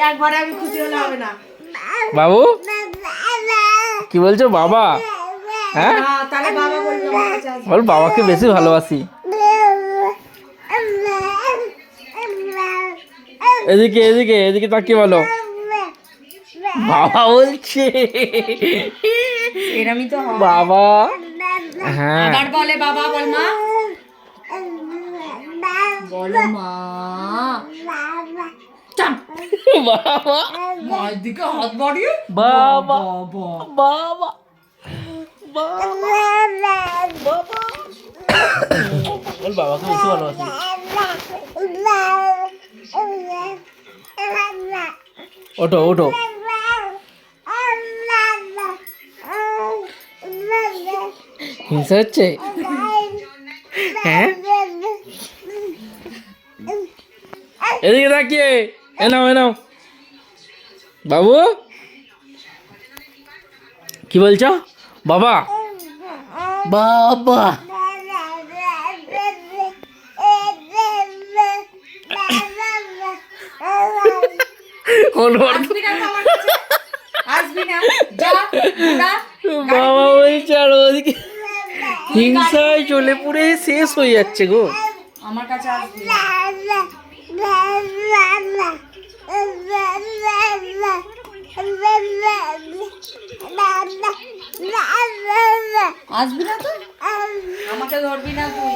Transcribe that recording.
একবারে আমি খুশি হলে হবে না। বাবু কি বলছো বাবা? হ্যাঁ তাহলে বাবা বলবে আমার কাছে আসবে। বল বাবাকে বেশি ভালোবাসি। এদিকে এদিকে এদিকে তাকিয়ে বলো বাবা বলছে। এরমই তো হয়। বাবা হ্যাঁ আবার বলে বাবা, বল মা, বলো মা। চাপ। বাবা মায়ের দিকে হাত বাড়িয়ে বাবা বাবা। বাবা বাবা বল বাবাকে বেশি ভালোবাসি। ওঠো ওঠো হিংসা হচ্ছে হ্যাঁ এদিকে তাকিয়ে এনাও এনাও বাবু কি বলছো বাবা বাবা আসবি না তো আমার কাছে? আসবি না, যা বুড়া। বাবা বলছে আর ওদিকে হিংসায় চলে পুরে শেষ হয়ে যাচ্ছে গো। আমার কাছে আসবি না। আসবি না তো, আমাকে ধরবি না তুই।